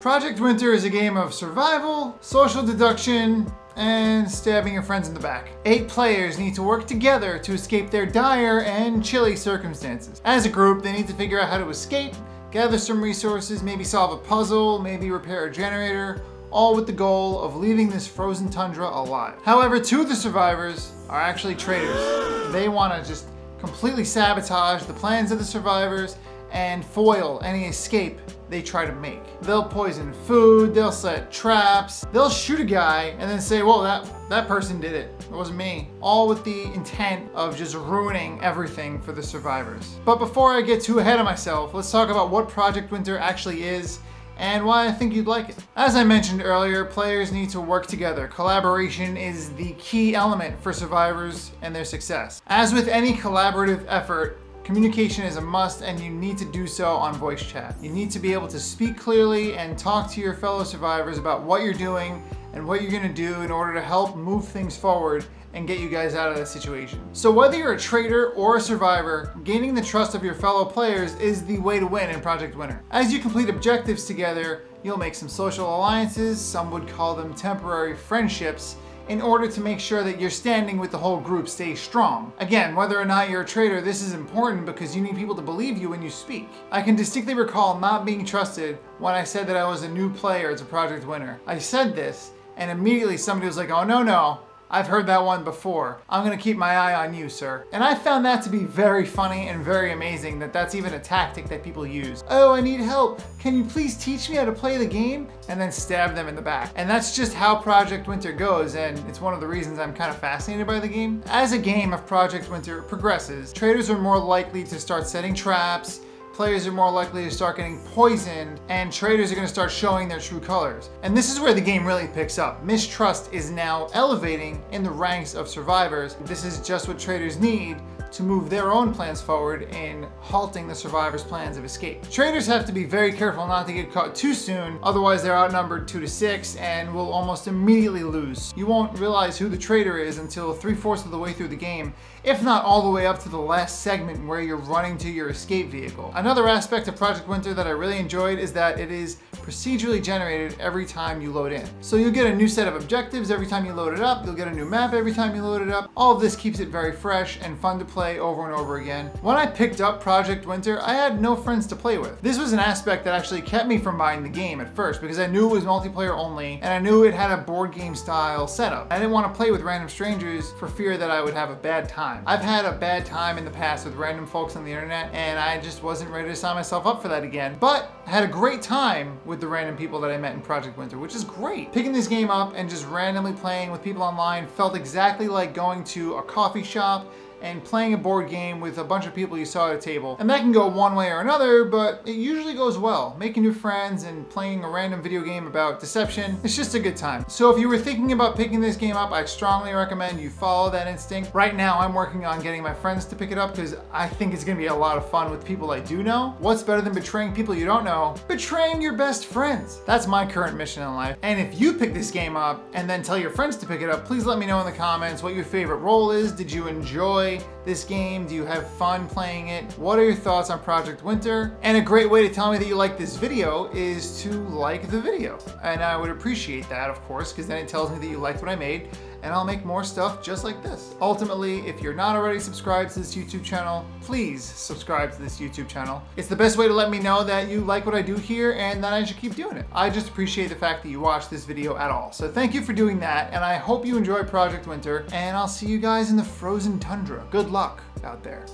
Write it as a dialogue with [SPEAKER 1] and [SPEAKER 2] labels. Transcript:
[SPEAKER 1] Project Winter is a game of survival, social deduction, and stabbing your friends in the back. 8 players need to work together to escape their dire and chilly circumstances. As a group, they need to figure out how to escape, gather some resources, maybe solve a puzzle, maybe repair a generator, all with the goal of leaving this frozen tundra alive. However, 2 of the survivors are actually traitors. They want to just completely sabotage the plans of the survivors and foil any escape they try to make. They'll poison food, they'll set traps, they'll shoot a guy and then say, well, that person did it. It wasn't me. All with the intent of just ruining everything for the survivors. But before I get too ahead of myself, let's talk about what Project Winter actually is and why I think you'd like it. As I mentioned earlier, players need to work together. Collaboration is the key element for survivors and their success. As with any collaborative effort, communication is a must, and you need to do so on voice chat. You need to be able to speak clearly and talk to your fellow survivors about what you're doing and what you're gonna do in order to help move things forward and get you guys out of that situation. So whether you're a traitor or a survivor, gaining the trust of your fellow players is the way to win in Project Winter. As you complete objectives together, you'll make some social alliances, some would call them temporary friendships, in order to make sure that your standing with the whole group stays strong. Again, whether or not you're a traitor, this is important because you need people to believe you when you speak. I can distinctly recall not being trusted when I said that I was a new player to Project Winter. I said this, and immediately somebody was like, oh no, I've heard that one before. I'm gonna keep my eye on you, sir. And I found that to be very funny and very amazing that that's even a tactic that people use. Oh, I need help. Can you please teach me how to play the game? And then stab them in the back. And that's just how Project Winter goes, and it's one of the reasons I'm kind of fascinated by the game. As a game of Project Winter progresses, traitors are more likely to start setting traps, players are more likely to start getting poisoned, and traitors are going to start showing their true colors. And this is where the game really picks up. Mistrust is now elevating in the ranks of survivors. This is just what traitors need to move their own plans forward in halting the survivors' plans of escape. Traitors have to be very careful not to get caught too soon, otherwise they're outnumbered 2 to 6 and will almost immediately lose. You won't realize who the traitor is until 3/4 of the way through the game, if not all the way up to the last segment where you're running to your escape vehicle. Another aspect of Project Winter that I really enjoyed is that it is procedurally generated every time you load in. So you'll get a new set of objectives every time you load it up, you'll get a new map every time you load it up. All of this keeps it very fresh and fun to play over and over again. When I picked up Project Winter, I had no friends to play with. This was an aspect that actually kept me from buying the game at first because I knew it was multiplayer only and I knew it had a board game style setup. I didn't want to play with random strangers for fear that I would have a bad time. I've had a bad time in the past with random folks on the internet and I just wasn't ready to sign myself up for that again. But I had a great time with the random people that I met in Project Winter, which is great. Picking this game up and just randomly playing with people online felt exactly like going to a coffee shop and playing a board game with a bunch of people you saw at a table. And that can go one way or another, but it usually goes well. Making new friends and playing a random video game about deception, it's just a good time. So if you were thinking about picking this game up, I strongly recommend you follow that instinct. Right now, I'm working on getting my friends to pick it up because I think it's gonna be a lot of fun with people I do know. What's better than betraying people you don't know? Betraying your best friends. That's my current mission in life. And if you pick this game up and then tell your friends to pick it up, please let me know in the comments what your favorite role is. Did you enjoy this game? Do you have fun playing it? What are your thoughts on Project Winter? And a great way to tell me that you like this video is to like the video. And I would appreciate that, of course, because then it tells me that you liked what I made and I'll make more stuff just like this. Ultimately, if you're not already subscribed to this YouTube channel, please subscribe to this YouTube channel. It's the best way to let me know that you like what I do here and that I should keep doing it. I just appreciate the fact that you watched this video at all. So thank you for doing that, and I hope you enjoy Project Winter, and I'll see you guys in the frozen tundra. Good luck out there.